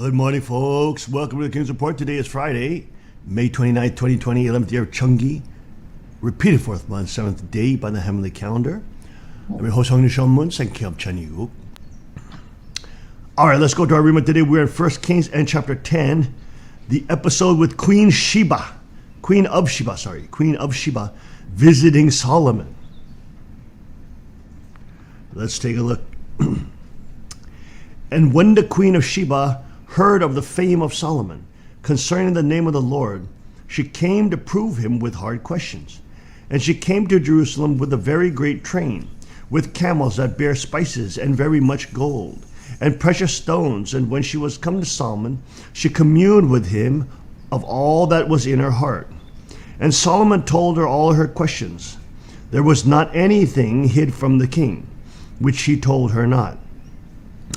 Good morning, folks. Welcome to the King's Report. Today is Friday, May 29th, 2020, 11th year of Chungi. Repeated fourth month, 7th day by the heavenly calendar. I'm your host, Hyung Jin, Kim Chanyu. All right, let's go to our reading today. We're in 1 Kings and chapter 10, the episode with Queen of Sheba, visiting Solomon. Let's take a look. And when the Queen of Sheba heard of the fame of Solomon concerning the name of the Lord, she came to prove him with hard questions. And she came to Jerusalem with a very great train, with camels that bear spices and very much gold, and precious stones. And when she was come to Solomon, she communed with him of all that was in her heart. And Solomon told her all her questions. There was not anything hid from the king, which he told her not.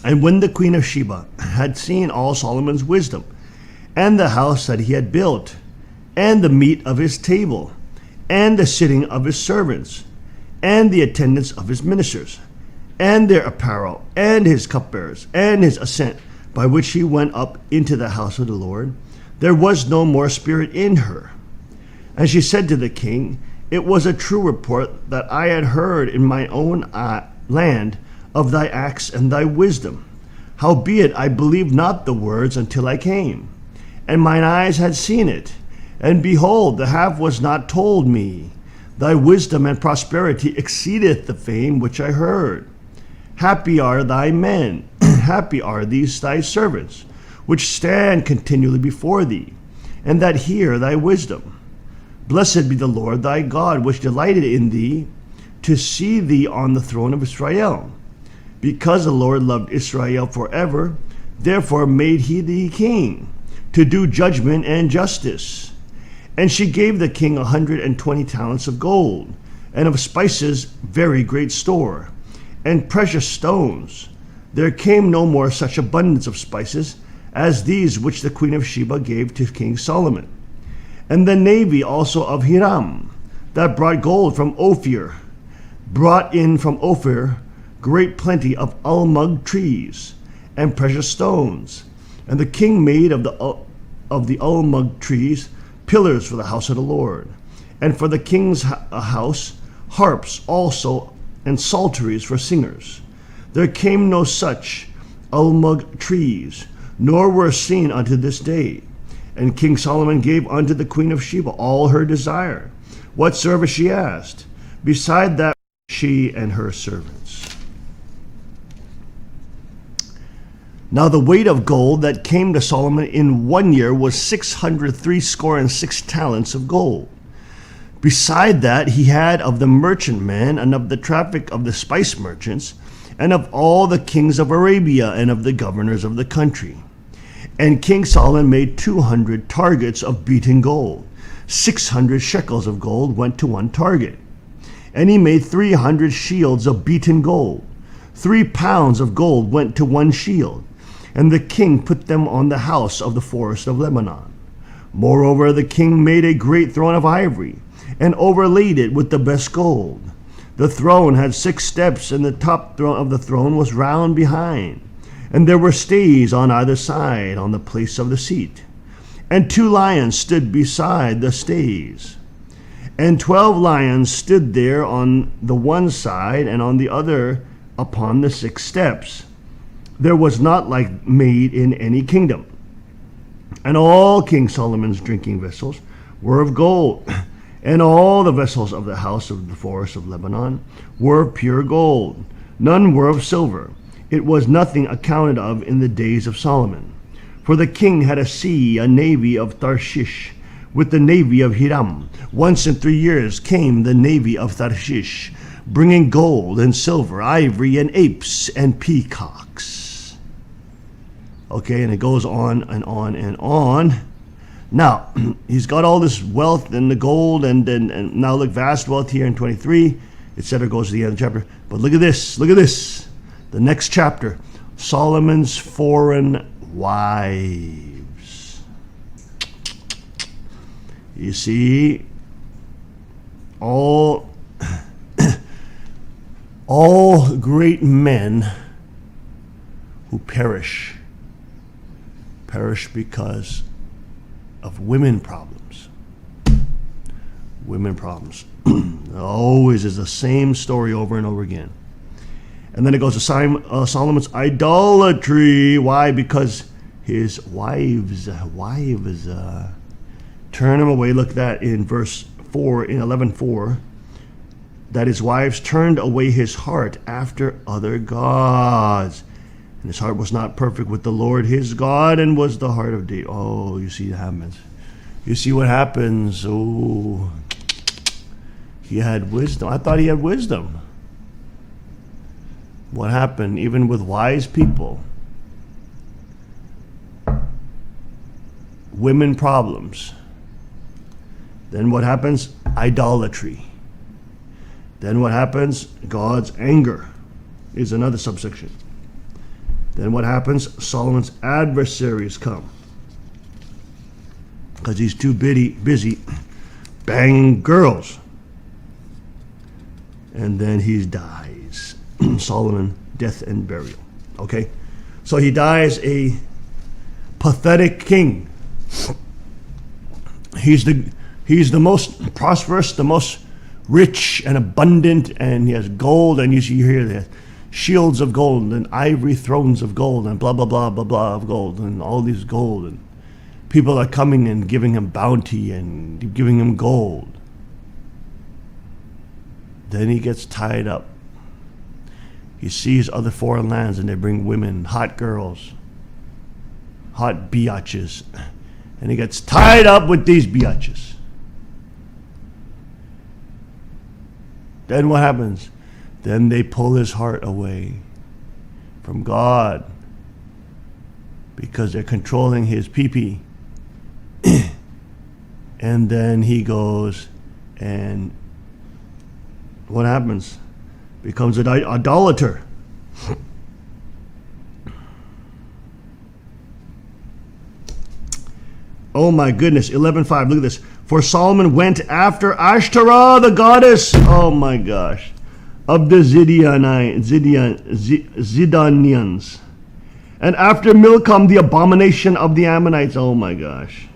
And when the Queen of Sheba had seen all Solomon's wisdom, and the house that he had built, and the meat of his table, and the sitting of his servants, and the attendance of his ministers, and their apparel, and his cupbearers, and his ascent, by which he went up into the house of the Lord, there was no more spirit in her. And she said to the king, It was a true report that I had heard in my own land of thy acts and thy wisdom. Howbeit I believed not the words until I came, and mine eyes had seen it. And behold, the half was not told me. Thy wisdom and prosperity exceedeth the fame which I heard. Happy are thy men, happy are these thy servants, which stand continually before thee, and that hear thy wisdom. Blessed be the Lord thy God, which delighted in thee, to see thee on the throne of Israel. Because the Lord loved Israel forever, therefore made he thee king, to do judgment and justice. And she gave the king 120 talents of gold, and of spices very great store, and precious stones. There came no more such abundance of spices as these which the Queen of Sheba gave to King Solomon. And the navy also of Hiram, that brought gold from Ophir, brought in from Ophir great plenty of almug trees and precious stones. And the king made of the almug trees pillars for the house of the Lord, and for the king's house harps also, and psalteries for singers. There came no such almug trees, nor were seen unto this day. And King Solomon gave unto the Queen of Sheba all her desire, whatsoever she asked, beside that she and her servants. Now the weight of gold that came to Solomon in 1 year was 666 talents of gold. Beside that he had of the merchantmen, and of the traffic of the spice merchants, and of all the kings of Arabia, and of the governors of the country. And King Solomon made 200 targets of beaten gold. 600 shekels of gold went to one target. And he made 300 shields of beaten gold. 3 pounds of gold went to one shield. And the king put them on the house of the forest of Lebanon. Moreover, the king made a great throne of ivory, and overlaid it with the best gold. The throne had 6 steps, and the top of the throne was round behind. And there were stays on either side on the place of the seat. And 2 lions stood beside the stays. And 12 lions stood there on the one side, and on the other upon the 6 steps. There was not like made in any kingdom. And all King Solomon's drinking vessels were of gold, and all the vessels of the house of the forest of Lebanon were of pure gold. None were of silver. It was nothing accounted of in the days of Solomon. For the king had a navy of Tarshish, with the navy of Hiram. Once in 3 years came the navy of Tarshish, bringing gold and silver, ivory and apes and peacocks. Okay, and it goes on and on and on. Now, he's got all this wealth and the gold, and now look, vast wealth here in 23, etc. goes to the end of the chapter. But look at this, the next chapter, Solomon's foreign wives. You see, all great men who perish Perished because of women problems. Women problems. Always is the same story over and over again. And then it goes to Solomon's idolatry. Why? Because his wives turn him away. Look at that in verse 4, in 11:4. That his wives turned away his heart after other gods. And his heart was not perfect with the Lord his God, and was the heart of David. Oh, you see what happens. You see what happens. Oh, he had wisdom. I thought he had wisdom. What happened? Even with wise people, women problems. Then what happens? Idolatry. Then what happens? God's anger is another subsection. Then what happens? Solomon's adversaries come, because he's too busy banging girls. And then he dies. Solomon, death and burial. Okay? So he dies a pathetic king. He's the most prosperous, the most rich and abundant, and he has gold, and you hear that. Shields of gold and ivory thrones of gold and blah, blah, blah, blah, blah of gold and all these gold. And people are coming and giving him bounty and giving him gold. Then he gets tied up. He sees other foreign lands and they bring women, hot girls, hot biatches. And he gets tied up with these biatches. Then what happens? Then they pull his heart away from God because they're controlling his pee-pee. And then he goes and what happens? Becomes an idolater. Oh my goodness, 11:5. Look at this. For Solomon went after Ashtoreth, the goddess, oh my gosh, of the Zidonians. And after Milcom, the abomination of the Ammonites. Oh my gosh.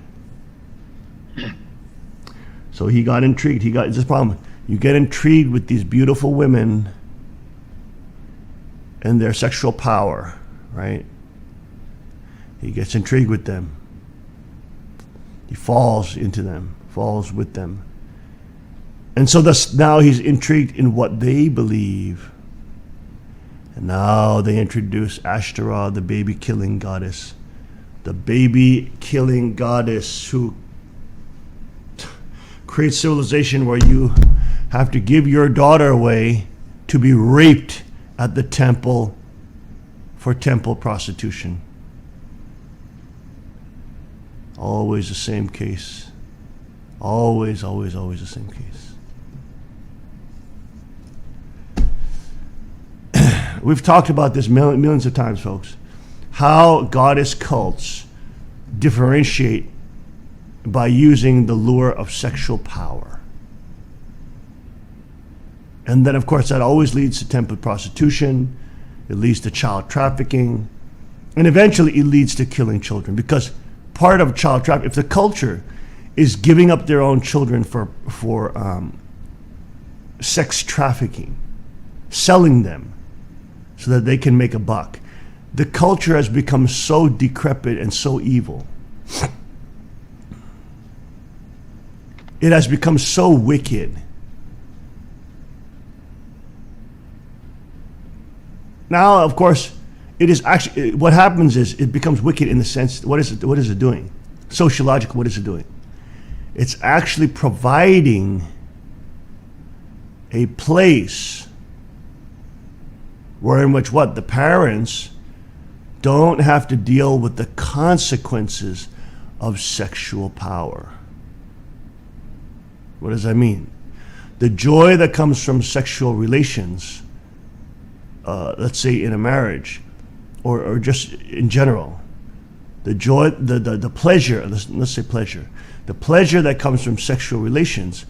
So he got intrigued. It's this problem. You get intrigued with these beautiful women and their sexual power, right? He gets intrigued with them. He falls into them, falls with them. And so thus now he's intrigued in what they believe. And now they introduce Ashtoreth, the baby-killing goddess. The baby-killing goddess who creates civilization where you have to give your daughter away to be raped at the temple for temple prostitution. Always the same case. Always, always, always the same case. We've talked about this millions of times, folks. How goddess cults differentiate by using the lure of sexual power. And then, of course, that always leads to temple prostitution. It leads to child trafficking. And eventually it leads to killing children. Because part of child trafficking, if the culture is giving up their own children for sex trafficking, selling them so that they can make a buck, the culture has become so decrepit and so evil. It has become so wicked. Now, of course, it is actually, what happens is it becomes wicked in the sense, what is it doing? Sociological, what is it doing? It's actually providing a place where in which what? The parents don't have to deal with the consequences of sexual power. What does that mean? The joy that comes from sexual relations, let's say in a marriage, or just in general, the joy, the pleasure, let's say pleasure, the pleasure that comes from sexual relations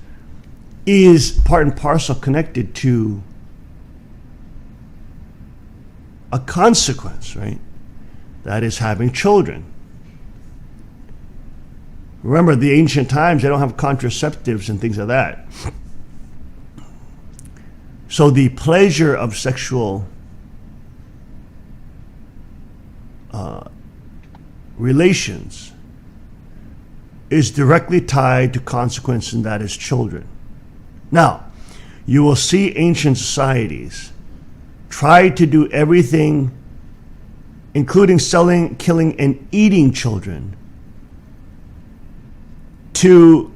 is part and parcel connected to a consequence, right? That is having children. Remember, the ancient times, they don't have contraceptives and things like that. So the pleasure of sexual relations is directly tied to consequence, and that is children. Now, you will see ancient societies try to do everything, including selling, killing, and eating children, to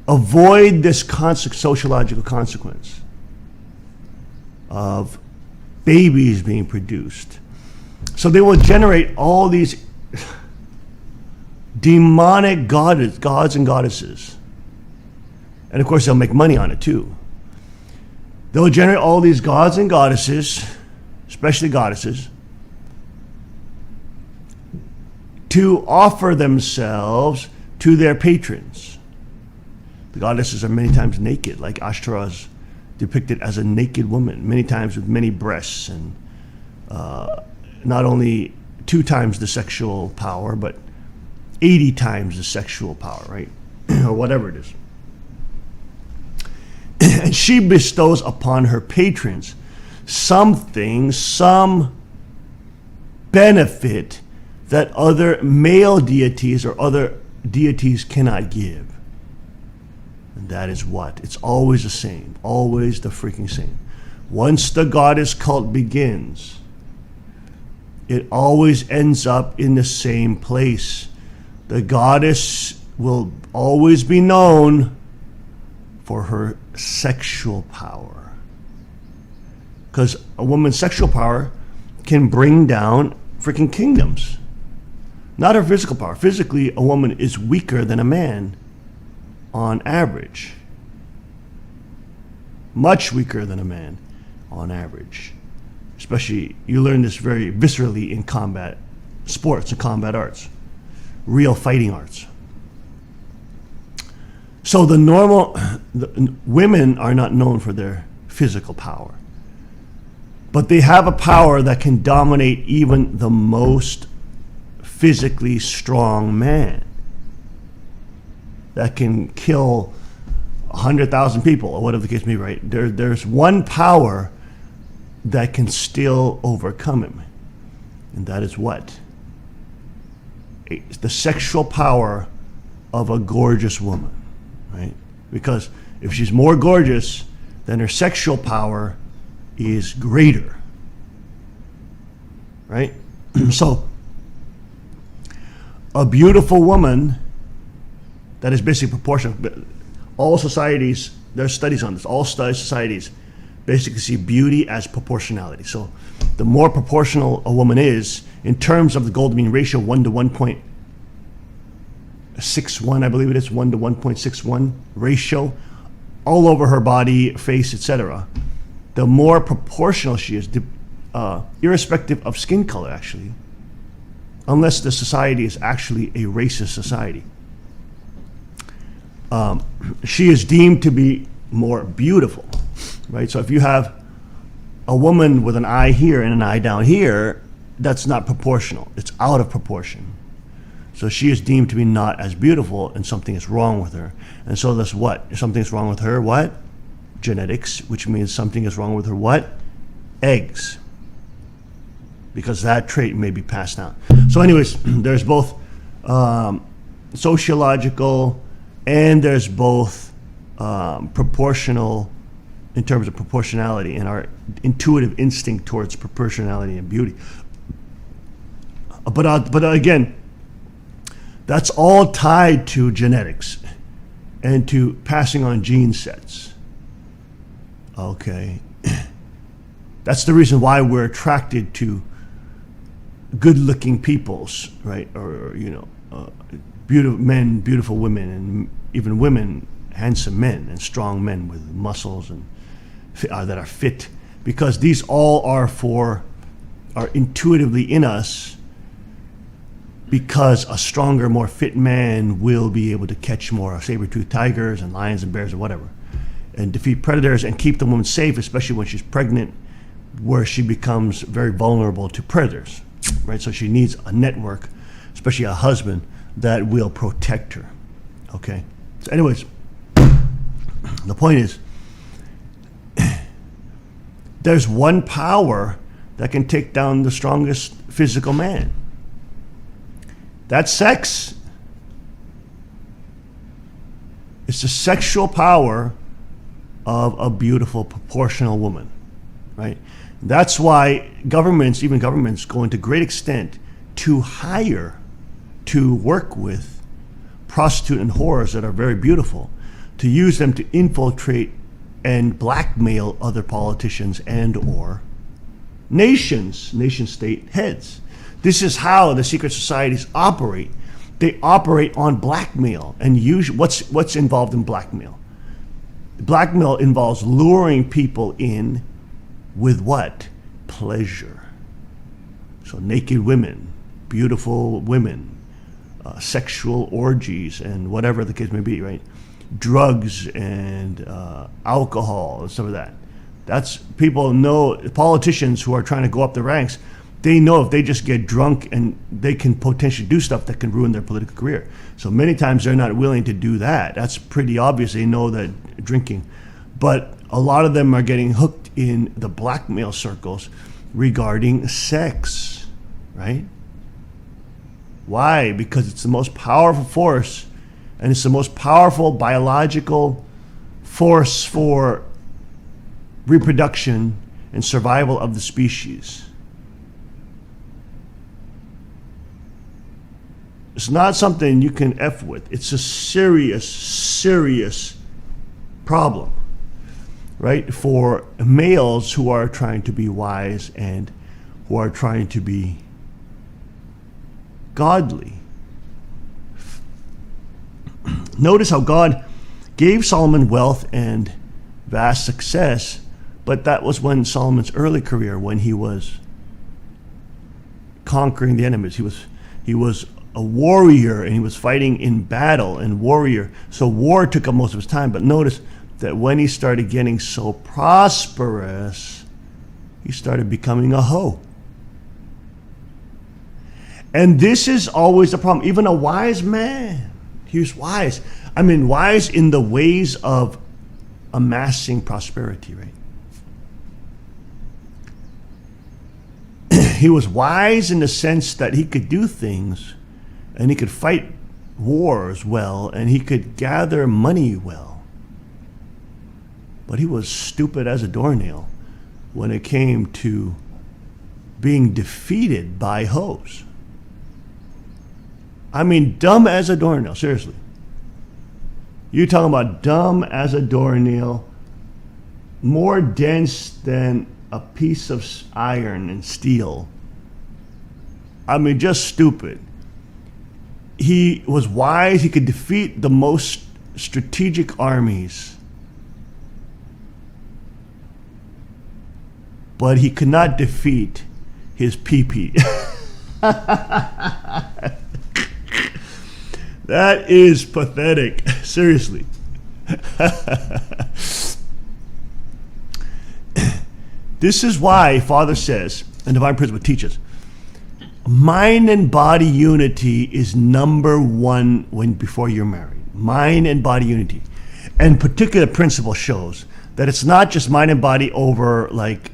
avoid this sociological consequence of babies being produced. So they will generate all these demonic gods and goddesses. And of course, they'll make money on it too. They'll generate all these gods and goddesses, especially goddesses, to offer themselves to their patrons. The goddesses are many times naked, like Ashtaroth is depicted as a naked woman, many times with many breasts, and not only 2 times the sexual power, but 80 times the sexual power, right? Or whatever it is. And she bestows upon her patrons something, some benefit that other male deities or other deities cannot give. And that is what? It's always the same. Always the freaking same. Once the goddess cult begins, it always ends up in the same place. The goddess will always be known for her sexual power. Because a woman's sexual power can bring down freaking kingdoms. Not her physical power. Physically, a woman is weaker than a man on average. Much weaker than a man on average. Especially, you learn this very viscerally in combat sports and combat arts. Real fighting arts. So women are not known for their physical power. But they have a power that can dominate even the most physically strong man. That can kill 100,000 people, or whatever the case may be, right? There's one power that can still overcome him. And that is what? The sexual power of a gorgeous woman, right? Because if she's more gorgeous, then her sexual power is greater, right? So, a beautiful woman that is basically proportional. All societies, there's studies on this, all societies basically see beauty as proportionality. So the more proportional a woman is, in terms of the golden mean ratio, 1 to 1.61, I believe it is, 1 to 1.61 ratio, all over her body, face, etc., the more proportional she is, irrespective of skin color, actually, unless the society is actually a racist society. She is deemed to be more beautiful, right? So if you have a woman with an eye here and an eye down here, that's not proportional. It's out of proportion. So she is deemed to be not as beautiful, and something is wrong with her. And so that's what? If something's wrong with her, what? Genetics, which means something is wrong with her, what? Eggs. Because that trait may be passed down. So anyways, there's both sociological and there's both proportional in terms of proportionality and our intuitive instinct towards proportionality and beauty. But again, that's all tied to genetics and to passing on gene sets. Okay. That's the reason why we're attracted to good-looking peoples, right? Or beautiful men, beautiful women, and even women, handsome men and strong men with muscles and that are fit, because these all are intuitively in us, because a stronger, more fit man will be able to catch more saber-toothed tigers and lions and bears or whatever, and defeat predators and keep the woman safe, especially when she's pregnant, where she becomes very vulnerable to predators, right? So she needs a network, especially a husband, that will protect her. Okay. So anyways, the point is, there's one power that can take down the strongest physical man. That's sex. It's the sexual power of a beautiful, proportional woman, right? That's why governments, even governments, go into great extent to hire, to work with prostitutes and whores that are very beautiful, to use them to infiltrate and blackmail other politicians and or nation state heads. This is how the secret societies operate. They operate on blackmail. And usually, what's involved in blackmail? Blackmail involves luring people in with what? Pleasure. So naked women, beautiful women, sexual orgies, and whatever the case may be, right? Drugs and alcohol and stuff like that. That's, people know, politicians who are trying to go up the ranks, they know if they just get drunk and they can potentially do stuff that can ruin their political career. So many times they're not willing to do that. That's pretty obvious. They know that drinking. But a lot of them are getting hooked in the blackmail circles regarding sex, right? Why? Because it's the most powerful force, and it's the most powerful biological force for reproduction and survival of the species. It's not something you can F with. It's a serious, serious problem, right? For males who are trying to be wise and who are trying to be godly. Notice how God gave Solomon wealth and vast success, but that was when Solomon's early career, when he was conquering the enemies. He was a warrior, and he was fighting in battle and warrior. So war took up most of his time. But notice that when he started getting so prosperous, he started becoming a hoe. And this is always the problem. Even a wise man, he was wise. I mean, wise in the ways of amassing prosperity, right? He was wise in the sense that he could do things, and he could fight wars well, and he could gather money well. But he was stupid as a doornail when it came to being defeated by hoes. I mean, dumb as a doornail, seriously. You're talking about dumb as a doornail, more dense than a piece of iron and steel. I mean, just stupid. He was wise. He could defeat the most strategic armies, but he could not defeat his pee-pee. That is pathetic. Seriously. This is why Father says, and Divine Principle teaches, mind and body unity is number one before you're married. Mind and body unity. And particular principle shows that it's not just mind and body over like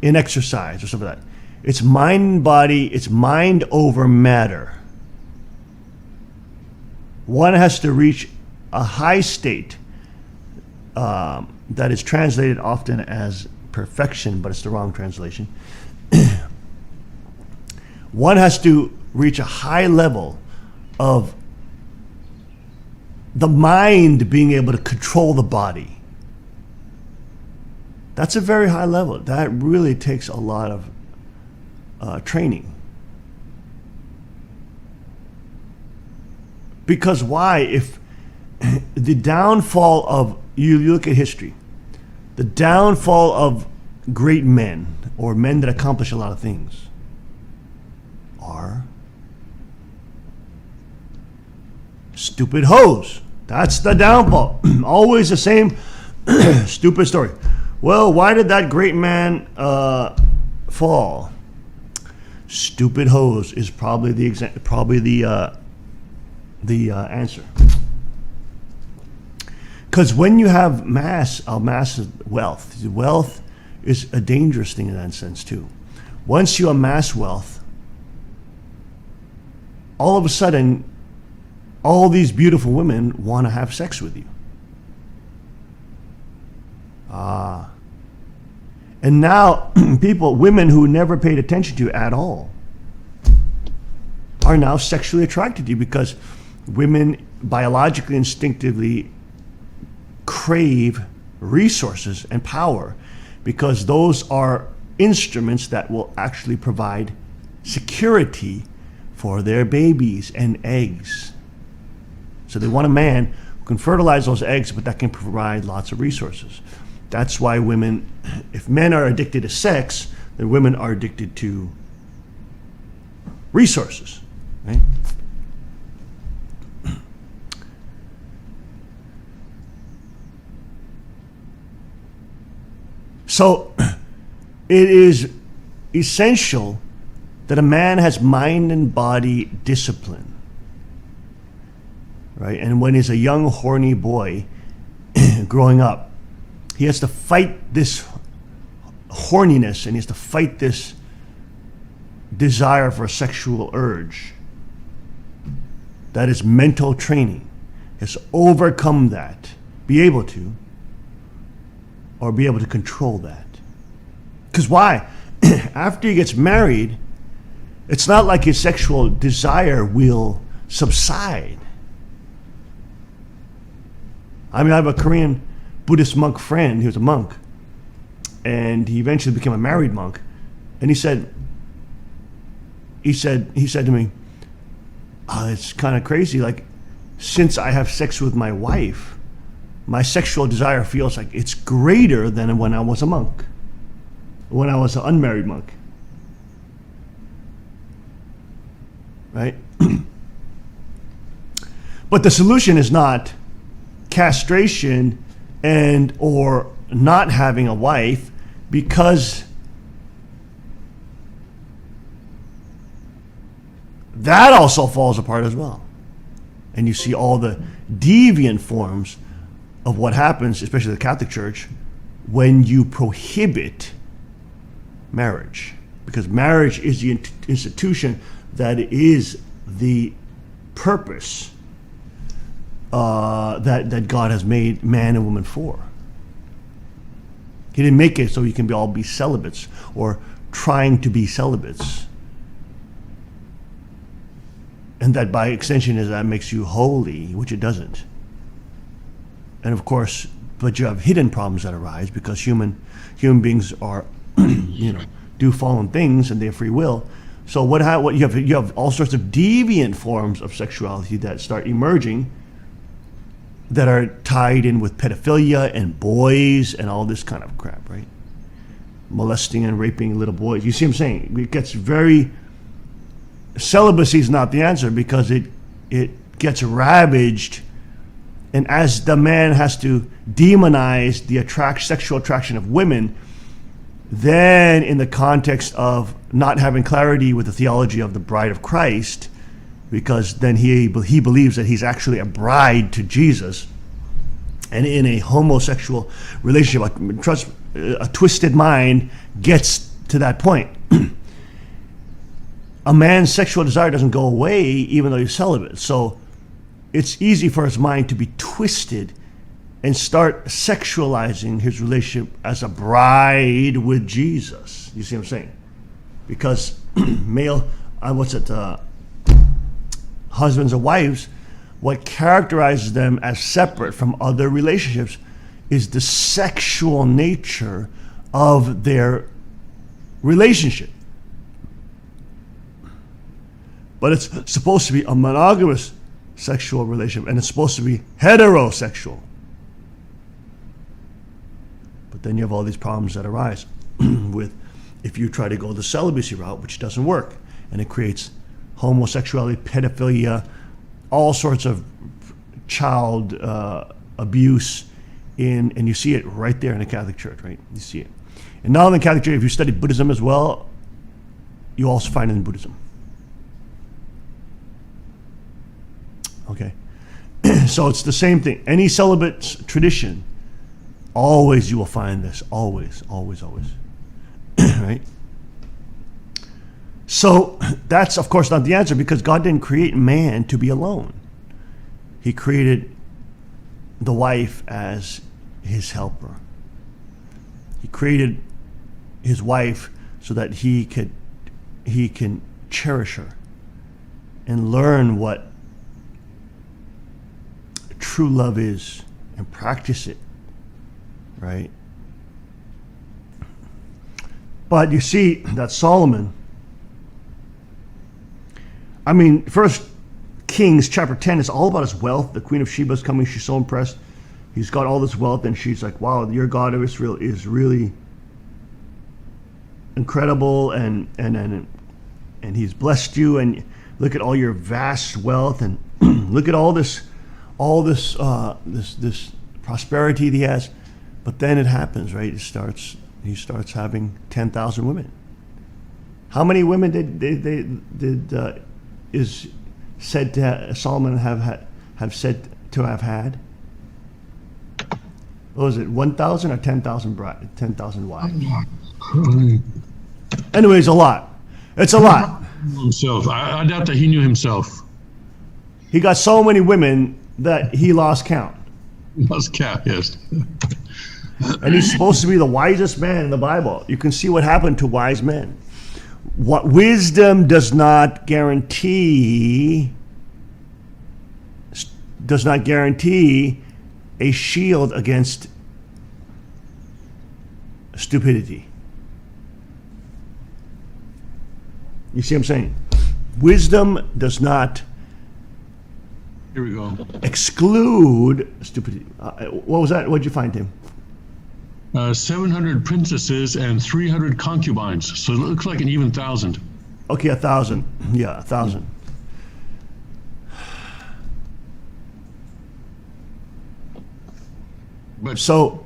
in exercise or something like that. It's mind and body, it's mind over matter. One has to reach a high state that is translated often as perfection, but it's the wrong translation. One has to reach a high level of the mind being able to control the body. That's a very high level. That really takes a lot of training. Because why? If the downfall of, you look at history, the downfall of great men or men that accomplish a lot of things are stupid hoes. That's the downfall. Always the same stupid story. Well, why did that great man fall? Stupid hoes is probably the answer. Because when you have mass wealth, wealth is a dangerous thing in that sense too. Once you amass wealth, all of a sudden, all these beautiful women want to have sex with you. And now women who never paid attention to you at all, are now sexually attracted to you, because women biologically, instinctively crave resources and power, because those are instruments that will actually provide security for their babies and eggs. So they want a man who can fertilize those eggs, but that can provide lots of resources. That's why women, if men are addicted to sex, then women are addicted to resources, right? So it is essential that a man has mind and body discipline, right? And when he's a young, horny boy growing up, he has to fight this horniness, and he has to fight this desire for a sexual urge. That is mental training. He has to overcome that, be able to, or be able to control that. Because why? After he gets married, it's not like his sexual desire will subside. I mean, I have a Korean Buddhist monk friend. He was a monk, and he eventually became a married monk. And he said to me, it's kind of crazy. Like, since I have sex with my wife, my sexual desire feels like it's greater than when I was a monk, when I was an unmarried monk. Right? But the solution is not castration and or not having a wife, because that also falls apart as well. And you see all the deviant forms of what happens, especially the Catholic Church, when you prohibit marriage. Because marriage is the institution that is the purpose that God has made man and woman for. He didn't make it so you can all be celibates or trying to be celibates. And that by extension is that makes you holy, which it doesn't. And of course, but you have hidden problems that arise because human beings are, do fallen things and they have free will. So what you have all sorts of deviant forms of sexuality that start emerging, that are tied in with pedophilia and boys and all this kind of crap, right? Molesting and raping little boys. You see what I'm saying? It gets very... Celibacy is not the answer, because it gets ravaged, and as the man has to demonize the sexual attraction of women, then in the context of not having clarity with the theology of the bride of Christ, because then he believes that he's actually a bride to Jesus, and in a homosexual relationship, a twisted mind gets to that point. A man's sexual desire doesn't go away even though he's celibate. So it's easy for his mind to be twisted and start sexualizing his relationship as a bride with Jesus. You see what I'm saying? Because husbands and wives, what characterizes them as separate from other relationships is the sexual nature of their relationship. But it's supposed to be a monogamous sexual relationship, and it's supposed to be heterosexual. But then you have all these problems that arise with if you try to go the celibacy route, which doesn't work, and it creates homosexuality, pedophilia, all sorts of child abuse, and you see it right there in the Catholic Church, right? You see it. And not only in the Catholic Church, if you study Buddhism as well, you also find it in Buddhism. Okay? So it's the same thing. Any celibate tradition, always you will find this. Always, always, always. Right? So that's, of course, not the answer, because God didn't create man to be alone. He created the wife as his helper. He created his wife so that he can cherish her and learn what true love is and practice it, right? But you see that Solomon, I mean, First Kings chapter 10 is all about his wealth. The Queen of Sheba is coming. She's so impressed. He's got all this wealth, and she's like, wow, your God of Israel is really incredible, and he's blessed you, and look at all your vast wealth, and look at all this prosperity he has. But then it happens, right? He starts having 10,000 women. How many women is said to Solomon have said to have had? What was it, 1,000 or 10,000 wives? Anyways, a lot. It's a lot. Himself. I doubt that he knew himself. He got so many women that he lost count. Lost count, yes. And he's supposed to be the wisest man in the Bible. You can see what happened to wise men. What wisdom does not guarantee a shield against stupidity. You see what I'm saying? Wisdom does not Here we go. exclude stupidity. What was that? What did you find, Tim? 700 princesses and 300 concubines. So it looks like an even 1,000. Okay, 1,000. Yeah, 1,000. But So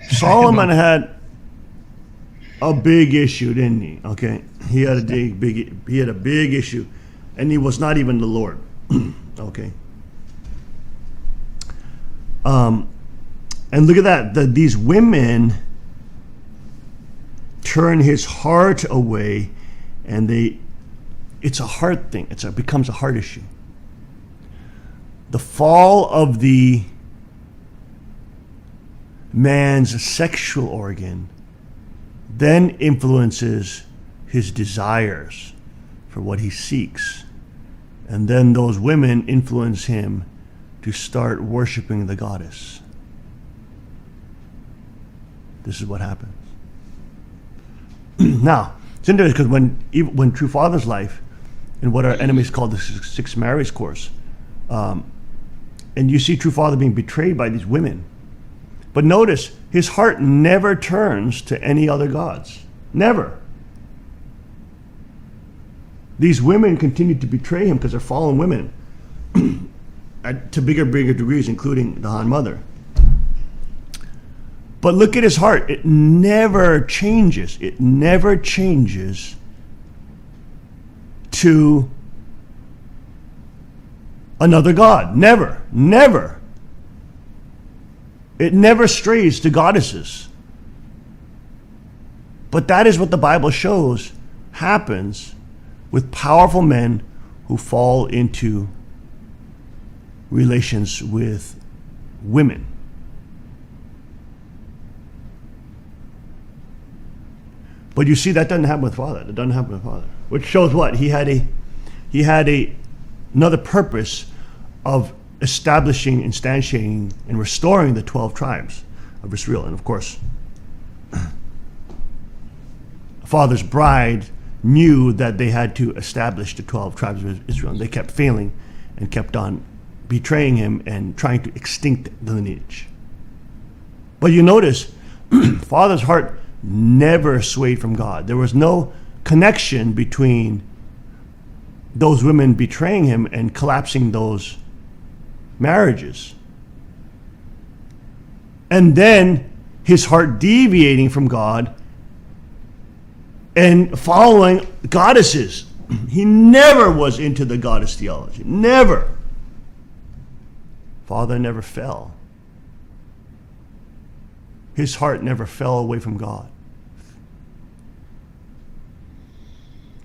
Solomon had a big issue, didn't he? Okay, he had a big issue, and he was not even the Lord. Okay. And look at that. These women turn his heart away, and it's a heart thing. It becomes a heart issue. The fall of the man's sexual organ then influences his desires for what he seeks. And then those women influence him to start worshiping the goddess. This is what happens. Now, it's interesting because when True Father's life, and what our enemies call the Six Marys course, and you see True Father being betrayed by these women, but notice his heart never turns to any other gods. Never. These women continue to betray him because they're fallen women to bigger degrees, including the Han Mother. But look at his heart. It never changes. It never changes to another god. Never. Never. It never strays to goddesses. But that is what the Bible shows happens with powerful men who fall into relations with women. But you see, that doesn't happen with Father. That doesn't happen with Father. Which shows what? He had another purpose of establishing, instantiating, and restoring the 12 tribes of Israel. And of course, Father's bride knew that they had to establish the 12 tribes of Israel. And they kept failing and kept on betraying him and trying to extinct the lineage. But you notice, Father's heart never swayed from God. There was no connection between those women betraying him and collapsing those marriages. And then his heart deviating from God and following goddesses. He never was into the goddess theology. Never. Father never fell. His heart never fell away from God.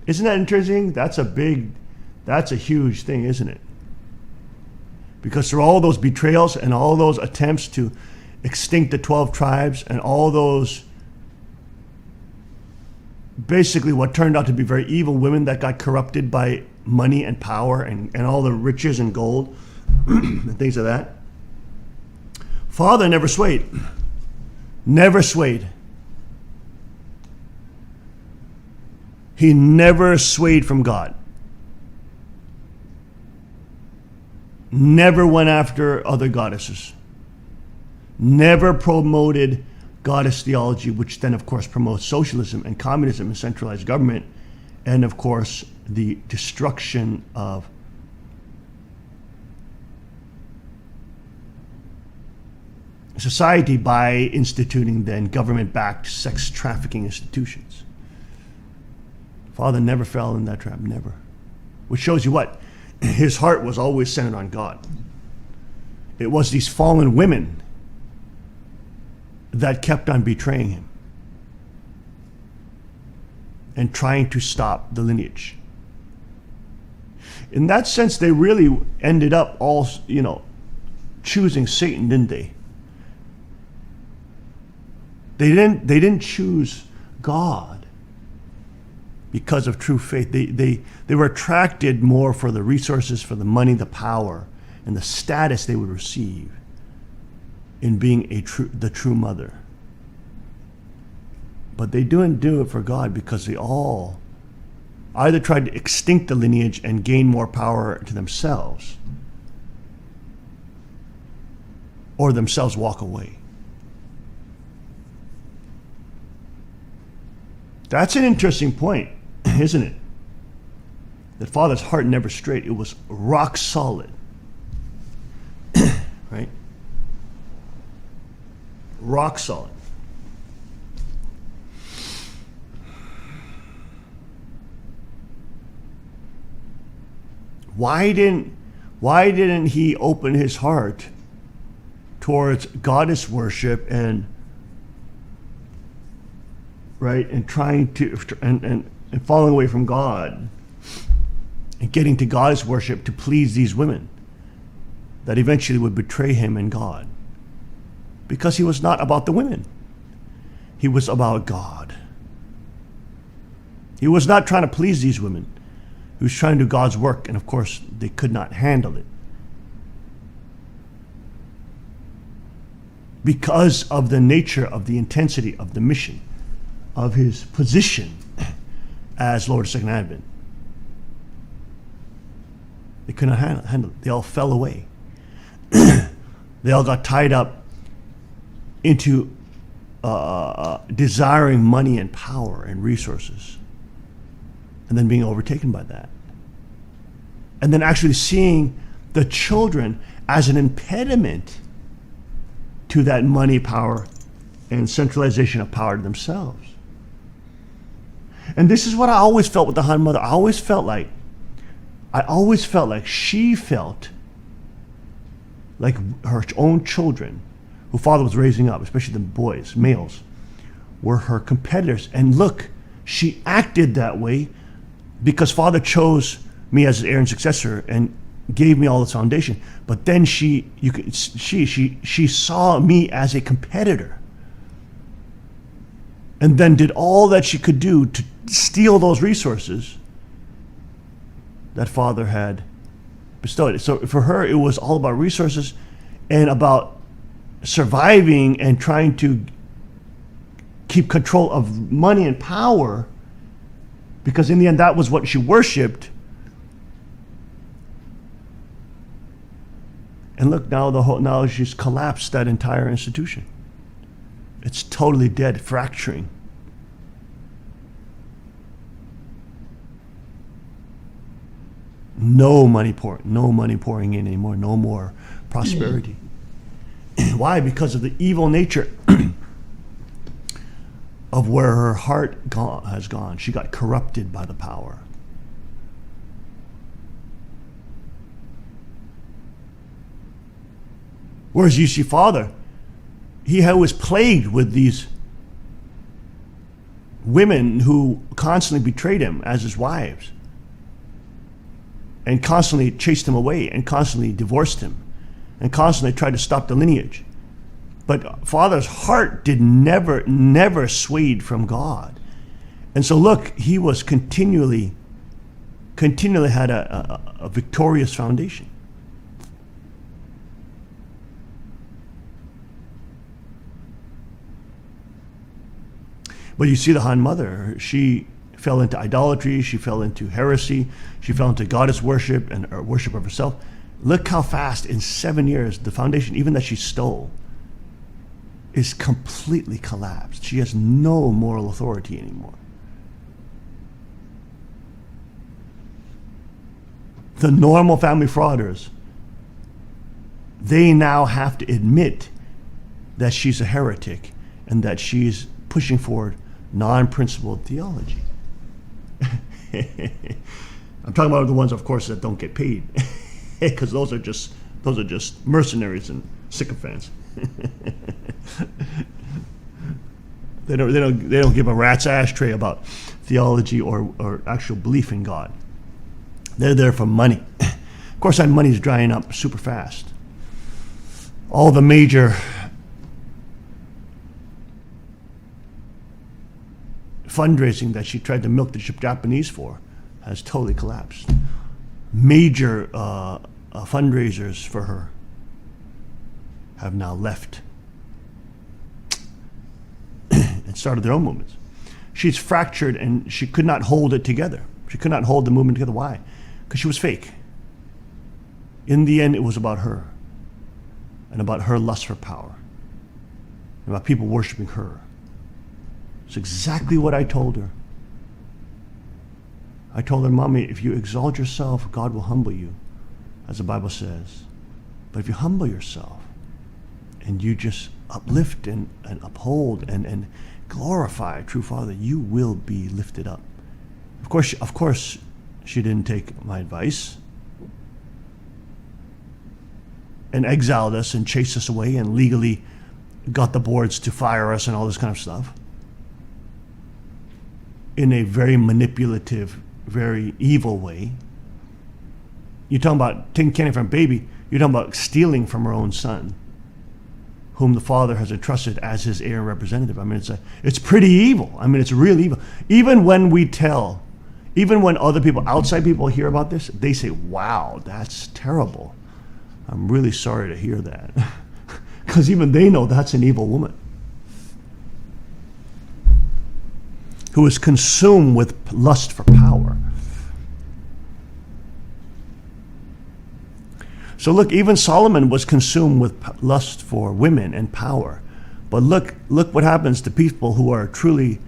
Isn't that interesting? That's a huge thing, isn't it? Because through all those betrayals and all those attempts to extinct the 12 tribes and all those basically what turned out to be very evil women that got corrupted by money and power and all the riches and gold and things like that. Father never swayed. Never swayed. He never swayed from God. Never went after other goddesses. Never promoted goddess theology, which then, of course, promotes socialism and communism and centralized government, and, of course, the destruction of society by instituting then government-backed sex trafficking institutions. Father never fell in that trap, never. Which shows you what? His heart was always centered on God. It was these fallen women that kept on betraying him and trying to stop the lineage. In that sense, they really ended up all, choosing Satan, didn't they? They didn't choose God because of true faith. They were attracted more for the resources, for the money, the power, and the status they would receive in being the true mother. But they didn't do it for God because they all either tried to extinct the lineage and gain more power to themselves, or themselves walk away. That's an interesting point, isn't it? That Father's heart never strayed. It was rock solid. Right? Rock solid. Why didn't he open his heart towards goddess worship and right, and trying to and falling away from God and getting to goddess worship to please these women that eventually would betray him and God? Because he was not about the women. He was about God. He was not trying to please these women. He was trying to do God's work, and of course they could not handle it because of the nature of the intensity of the mission of his position as Lord of Second Advent. They could not handle it. They all fell away. They all got tied up into desiring money and power and resources, and then being overtaken by that. And then actually seeing the children as an impediment to that money, power, and centralization of power to themselves. And this is what I always felt with the Han Mother. I always felt like she felt like her own children, who Father was raising up, especially the boys, males, were her competitors. And look, she acted that way because Father chose me as his heir and successor and gave me all this foundation. But then she saw me as a competitor, and then did all that she could do to steal those resources that Father had bestowed. So for her, it was all about resources and about surviving and trying to keep control of money and power, because in the end, that was what she worshipped. And look, now she's collapsed that entire institution. It's totally dead, fracturing. No money pouring in anymore. No more prosperity. Why? Because of the evil nature of where her heart has gone. She got corrupted by the power. Whereas you see Father, he was plagued with these women who constantly betrayed him as his wives, and constantly chased him away, and constantly divorced him, and constantly tried to stop the lineage. But Father's heart never swayed from God. And so look, he was continually had a victorious foundation. But you see the Han mother, she fell into idolatry, she fell into heresy, she fell into goddess worship and worship of herself. Look how fast, in 7 years, the foundation, even that she stole, is completely collapsed. She has no moral authority anymore. The normal family frauders, they now have to admit that she's a heretic and that she's pushing forward non-principled theology. I'm talking about the ones, of course, that don't get paid, because those are just mercenaries and sycophants. They don't give a rat's ashtray about theology or actual belief in God. They're there for money. Of course, that money's drying up super fast. All the major fundraising that she tried to milk the Japanese for has totally collapsed. Major fundraisers for her have now left and started their own movements. She's fractured and she could not hold it together. She could not hold the movement together. Why? Because she was fake. In the end, it was about her and about her lust for power and about people worshiping her. It's exactly what I told her. I told her, Mommy, if you exalt yourself, God will humble you, as the Bible says. But if you humble yourself and you just uplift and uphold and glorify true Father, you will be lifted up. Of course, she didn't take my advice and exiled us and chased us away and legally got the boards to fire us and all this kind of stuff in a very manipulative, very evil way. You're talking about taking candy from a baby. You're talking about stealing from her own son, whom the Father has entrusted as his heir and representative. I mean, it's pretty evil. I mean, it's really evil. Even when other people, outside people, hear about this, they say, wow, that's terrible. I'm really sorry to hear that. Because even they know that's an evil woman who is consumed with lust for power. So look, even Solomon was consumed with lust for women and power. But look what happens to people who are truly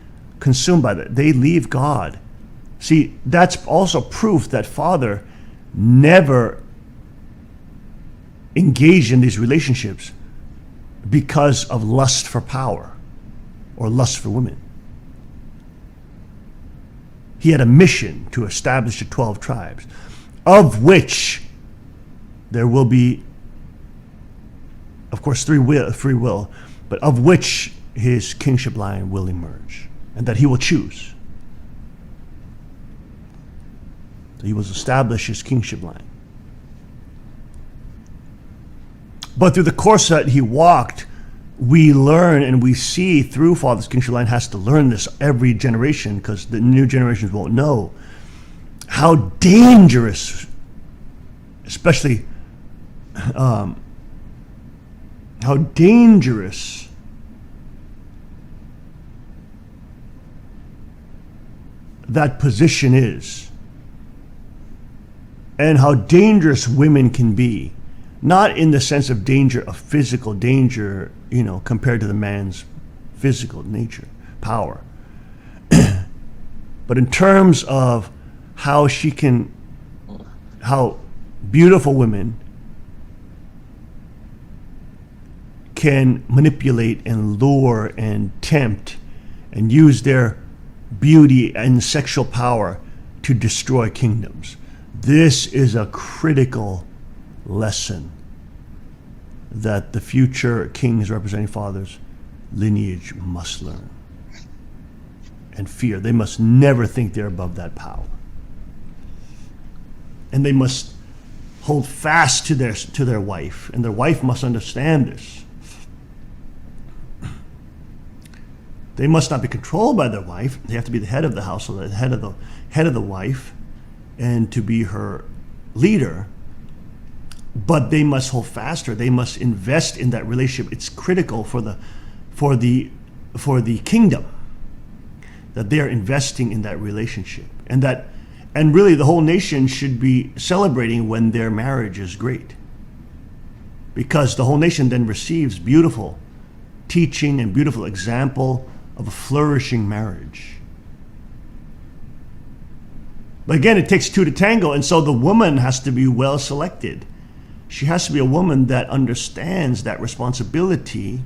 consumed by that. They leave God. See, that's also proof that Father never engaged in these relationships because of lust for power or lust for women. He had a mission to establish the 12 tribes, of which there will be, of course, free will, but of which his kingship line will emerge, and that he will choose. So he will establish his kingship line. But through the course that he walked, we learn and we see through Father's kingship line has to learn this every generation, because the new generations won't know how dangerous, especially how dangerous that position is, and how dangerous women can be. Not in the sense of danger, of physical danger, compared to the man's physical nature, power. But in terms of how beautiful women can manipulate and lure and tempt and use their beauty and sexual power to destroy kingdoms. This is a critical lesson that the future kings representing fathers lineage must learn and fear. They must never think they're above that power. And they must hold fast to their wife, and their wife must understand this. They must not be controlled by their wife. They have to be the head of the household, the head of the wife, and to be her leader. But they must hold fast her. They must invest in that relationship. It's critical for the kingdom that they are investing in that relationship, and really the whole nation should be celebrating when their marriage is great, because the whole nation then receives beautiful teaching and beautiful example of a flourishing marriage. But again, it takes two to tango, and so the woman has to be well selected. She has to be a woman that understands that responsibility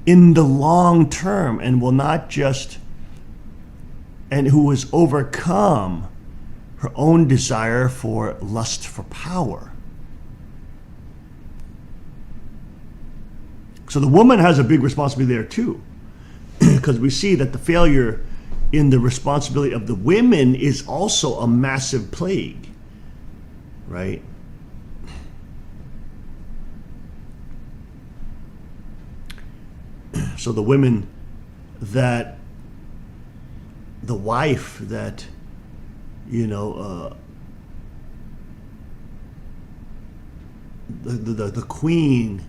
in the long term and will not just, and who has overcome her own desire for lust for power. So the woman has a big responsibility there too, because we see that the failure in the responsibility of the women is also a massive plague, right? So the women that, the wife that, the queen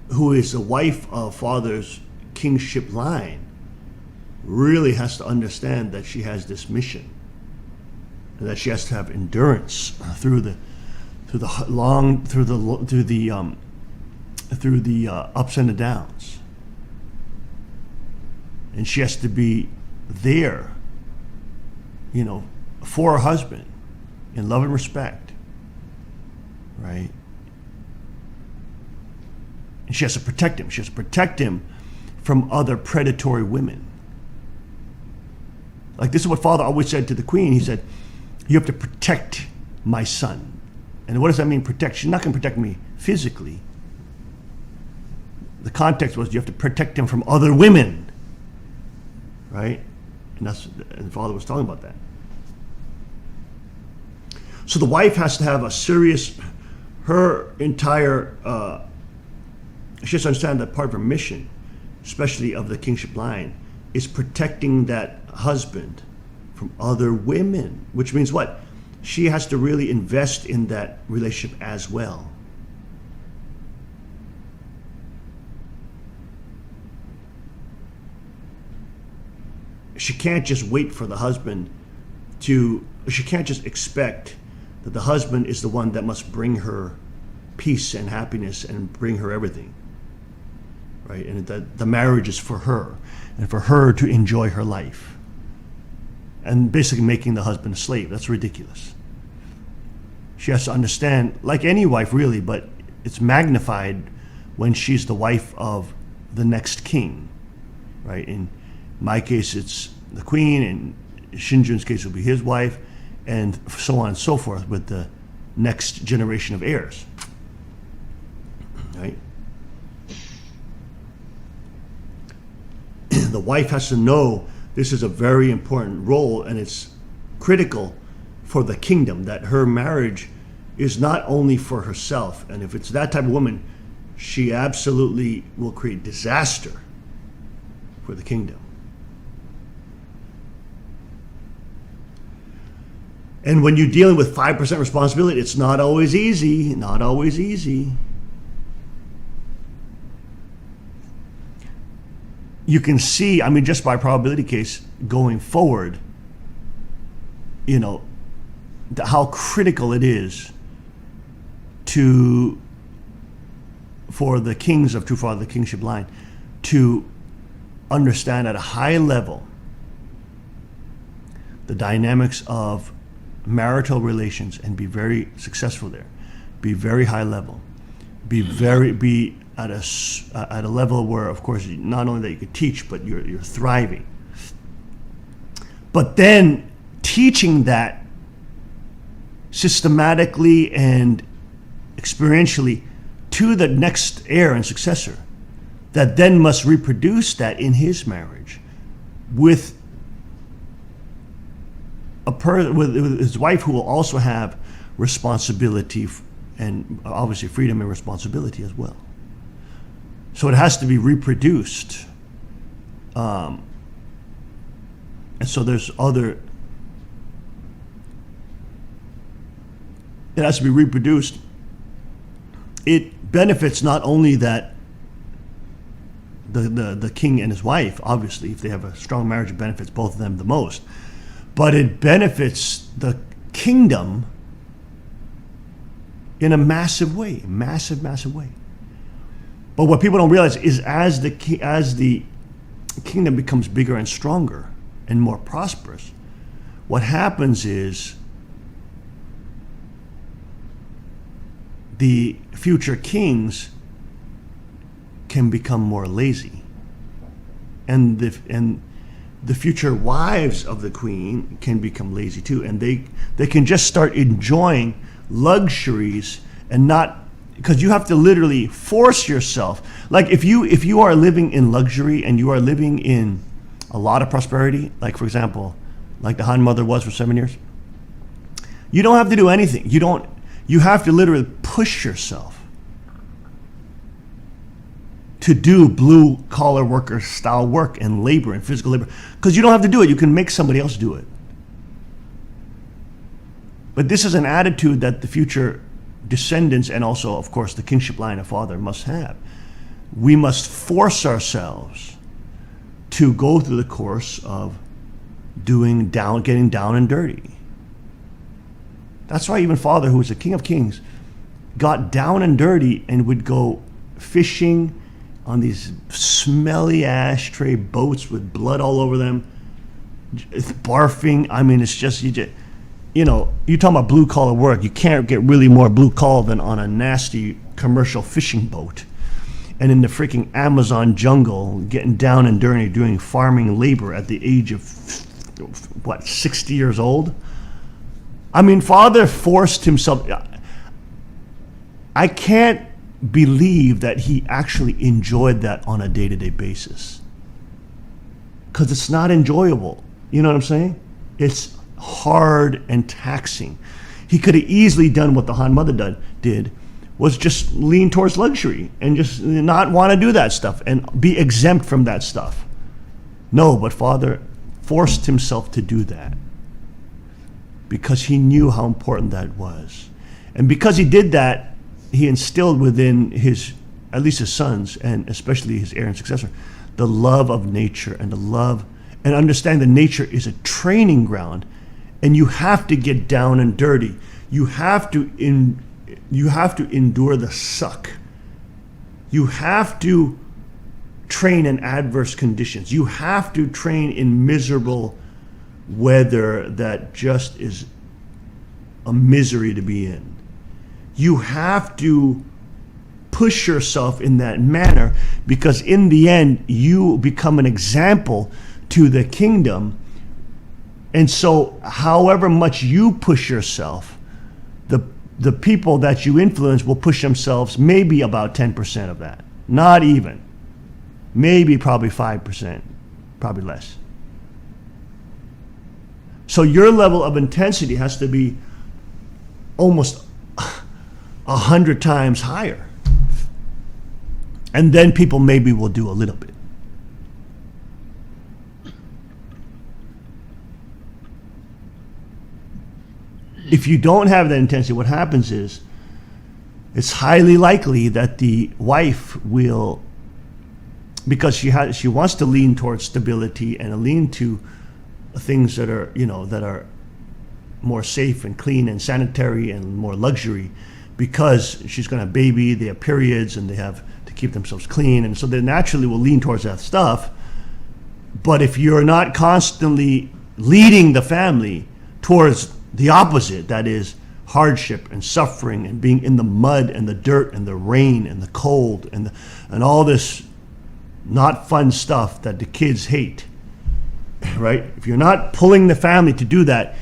who is the wife of father's kingship line really has to understand that she has this mission, and that she has to have endurance through the ups and the downs, and she has to be there, for her husband in love and respect, right? And she has to protect him. She has to protect him from other predatory women. Like, this is what father always said to the queen. He said, "You have to protect my son." And what does that mean, protect? She's not going to protect me physically. The context was you have to protect him from other women, right? And father was talking about that. So the wife has to have a serious, her entire, she has to understand that part of her mission, especially of the kingship line, is protecting that husband from other women, which means what? She has to really invest in that relationship as well. She can't just wait for the husband she can't just expect that the husband is the one that must bring her peace and happiness and bring her everything, right? And that the marriage is for her and for her to enjoy her life, and basically making the husband a slave. That's ridiculous. She has to understand, like any wife really, but it's magnified when she's the wife of the next king, right? In my case, it's the queen, and Hyung Jin's case will be his wife, and so on and so forth with the next generation of heirs, right? The wife has to know this is a very important role, and it's critical for the kingdom, that her marriage is not only for herself. And if it's that type of woman, she absolutely will create disaster for the kingdom. And when you're dealing with 5% responsibility, it's not always easy, not always easy. You can see, just by probability case going forward, how critical it is for the kings of true father, the kingship line, to understand at a high level the dynamics of marital relations and be very successful there. Be very high level. Be at a level where, of course, not only that you could teach, but you're thriving. But then teaching that systematically and experientially to the next heir and successor, that then must reproduce that in his marriage with with his wife, who will also have responsibility and obviously freedom and responsibility as well. So it has to be reproduced. And so there's other, it has to be reproduced. It benefits not only that the king and his wife, obviously, if they have a strong marriage, it benefits both of them the most, but it benefits the kingdom in a massive way, massive way. But what people don't realize is as the kingdom becomes bigger and stronger and more prosperous, what happens is the future kings can become more lazy, and the future wives of the queen can become lazy too, and they can just start enjoying luxuries and not, because you have to literally force yourself. Like if you are living in luxury and you are living in a lot of prosperity, like for example, like the Han mother was for 7 years, you don't have to do anything. You have to literally push yourself to do blue collar worker style work and labor and physical labor, because you don't have to do it. You can make somebody else do it. But this is an attitude that the future descendants and also, of course, the kingship line of father must have. We must force ourselves to go through the course of getting down and dirty. That's why even Father, who was the King of Kings, got down and dirty and would go fishing on these smelly ashtray boats with blood all over them, barfing. I mean, it's just, you're talking about blue collar work. You can't get really more blue collar than on a nasty commercial fishing boat. And in the freaking Amazon jungle, getting down and dirty, doing farming labor at the age of, 60 years old? I mean, Father forced himself. I can't believe that he actually enjoyed that on a day-to-day basis, because it's not enjoyable. You know what I'm saying? It's hard and taxing. He could have easily done what the Han mother did, was just lean towards luxury and just not want to do that stuff and be exempt from that stuff. No, but Father forced himself to do that because he knew how important that was. And because he did that, he instilled within at least his sons, and especially his heir and successor, the love of nature and understand that nature is a training ground, and you have to get down and dirty. You have to endure the suck. You have to train in adverse conditions. You have to train in miserable weather that just is a misery to be in. You have to push yourself in that manner, because in the end, you become an example to the kingdom. And so however much you push yourself, the people that you influence will push themselves maybe about 10% of that. Not even. Maybe probably 5%, probably less. So your level of intensity has to be almost 100 times higher. And then people maybe will do a little bit. If you don't have that intensity, what happens is it's highly likely that the wife will, because she wants to lean towards stability and lean to things that are more safe and clean and sanitary and more luxury, because she's going to have baby, they have periods, and they have to keep themselves clean, and so they naturally will lean towards that stuff. But if you're not constantly leading the family towards the opposite, that is hardship and suffering and being in the mud and the dirt and the rain and the cold and all this not fun stuff that the kids hate, right? If you're not pulling the family to do that,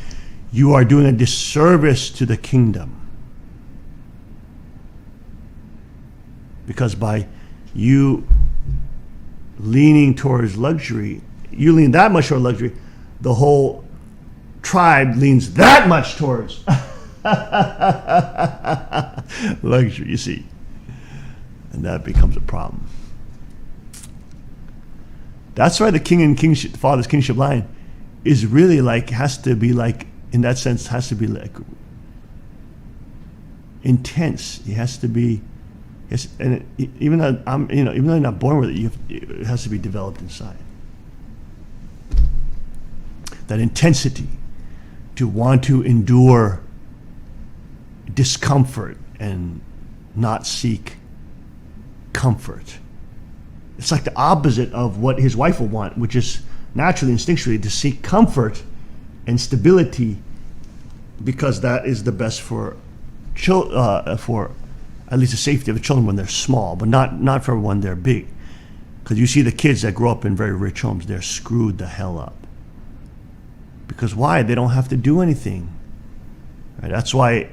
you are doing a disservice to the kingdom. Because by you leaning towards luxury, you lean that much toward luxury, the whole tribe leans that much towards luxury, you see. And that becomes a problem. That's why the king and kingship, the father's kingship line is really like, has to be like, in that sense, has to be like intense. It has to be, and even though even though you're not born with it, it has to be developed inside. That intensity to want to endure discomfort and not seek comfort. It's like the opposite of what his wife will want, which is naturally, instinctually, to seek comfort and stability, because that is the best for at least the safety of the children when they're small, but not for when they're big. Because you see the kids that grow up in very rich homes, they're screwed the hell up. Because why? They don't have to do anything. Right? That's why,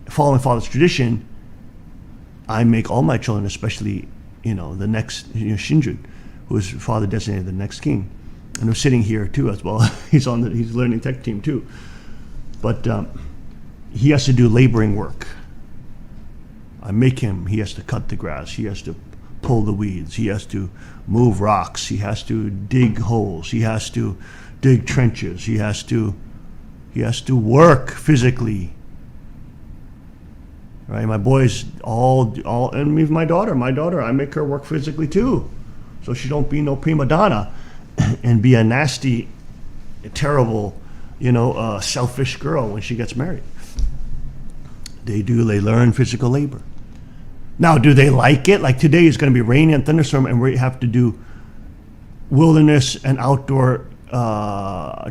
following father's tradition, I make all my children, especially the next Shinjun, who is father designated the next king, and who's sitting here too as well. He's learning tech team too, but he has to do laboring work. I make him. He has to cut the grass. He has to pull the weeds. He has to move rocks. He has to dig holes. He has to dig trenches. He has to work physically. Right, my boys all, and even my daughter, I make her work physically too, so she don't be no prima donna, and be a nasty, terrible, selfish girl when she gets married. They learn physical labor. Now, do they like it? Like today is going to be rainy and thunderstorm, and we have to do wilderness and outdoor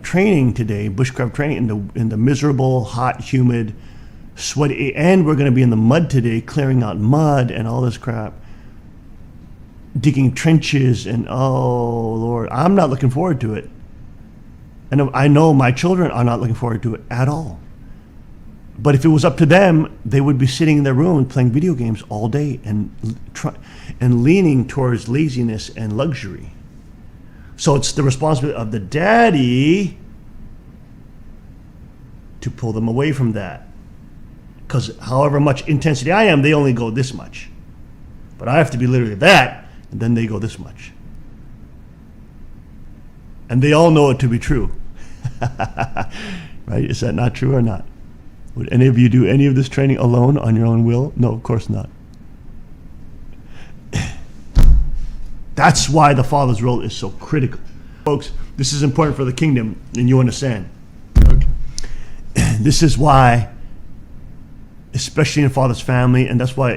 training today, bushcraft training in the miserable, hot, humid, sweaty, and we're going to be in the mud today, clearing out mud and all this crap, digging trenches, and oh Lord, I'm not looking forward to it. And I know my children are not looking forward to it at all. But if it was up to them, they would be sitting in their room playing video games all day and leaning towards laziness and luxury. So it's the responsibility of the daddy to pull them away from that. Because however much intensity I am, they only go this much. But I have to be literally that, and then they go this much. And they all know it to be true. Right? Is that not true or not? Would any of you do any of this training alone on your own will? No, of course not. That's why the father's role is so critical. Folks, this is important for the kingdom, and you understand. Okay. This is why, especially in father's family, and that's why,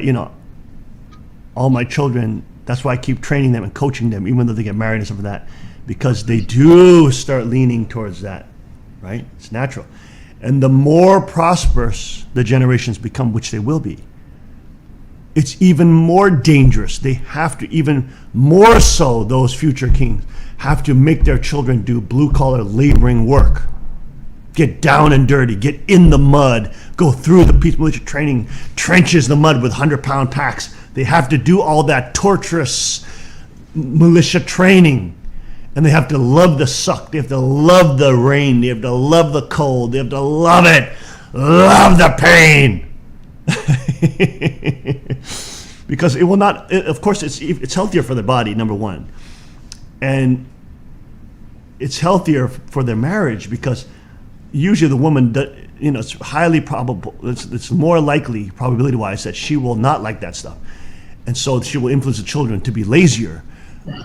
all my children, that's why I keep training them and coaching them, even though they get married and stuff like that, because they do start leaning towards that, right? It's natural. And the more prosperous the generations become, which they will be, it's even more dangerous. They have to, even more so, those future kings have to make their children do blue-collar laboring work. Get down and dirty, get in the mud, go through the peace militia training, trenches the mud with 100-pound packs. They have to do all that torturous militia training. And they have to love the suck. They have to love the rain. They have to love the cold. They have to love it. Love the pain. Because it will not, of course, it's healthier for their body, number one. And it's healthier for their marriage because usually the woman, it's highly probable, it's more likely, probability-wise, that she will not like that stuff. And so she will influence the children to be lazier.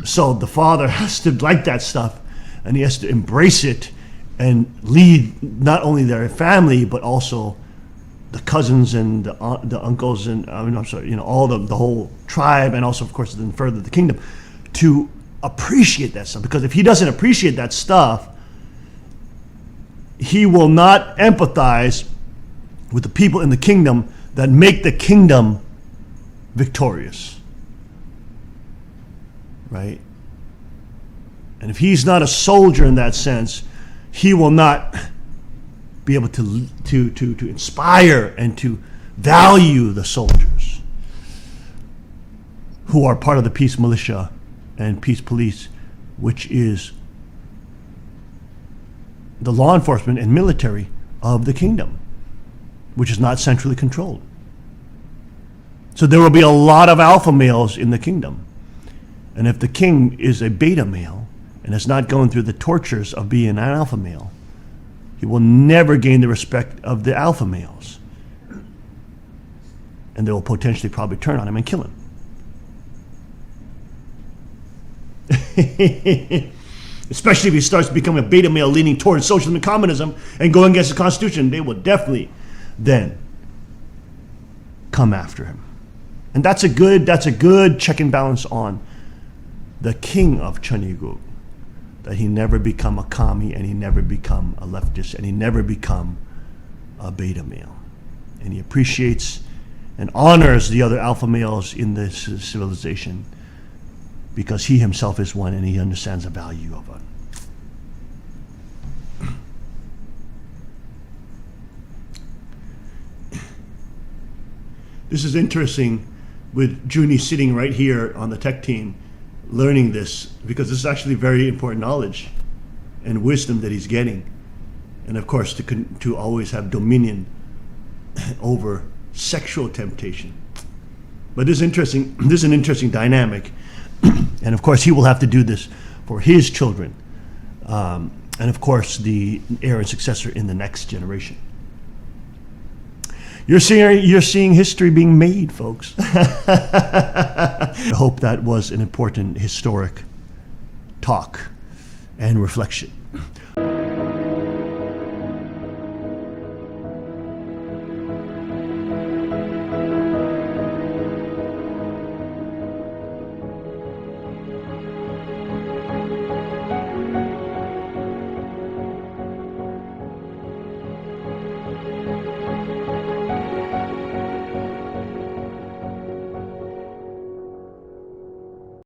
So the father has to like that stuff, and he has to embrace it and lead not only their family, but also the cousins and the uncles and all the whole tribe, and also, of course, then further the kingdom, to appreciate that stuff. Because if he doesn't appreciate that stuff, he will not empathize with the people in the kingdom that make the kingdom victorious. Right? And if he's not a soldier in that sense, he will not be able to inspire and to value the soldiers who are part of the peace militia and peace police, which is the law enforcement and military of the kingdom, which is not centrally controlled. So there will be a lot of alpha males in the kingdom. And if the king is a beta male and is not going through the tortures of being an alpha male, he will never gain the respect of the alpha males. And they will potentially probably turn on him and kill him. Especially if he starts becoming a beta male leaning towards socialism and communism and going against the Constitution, they will definitely then come after him. And that's a good check and balance on the king of Cheongguk, that he never become a commie and he never become a leftist and he never become a beta male. And he appreciates and honors the other alpha males in this civilization because he himself is one and he understands the value of it. This is interesting with Junie sitting right here on the tech team learning this, because this is actually very important knowledge and wisdom that he's getting. And of course, to always have dominion over sexual temptation. But this is an interesting dynamic. And of course, he will have to do this for his children. And of course, the heir and successor in the next generation. You're seeing history being made, folks. I hope that was an important historic talk and reflection.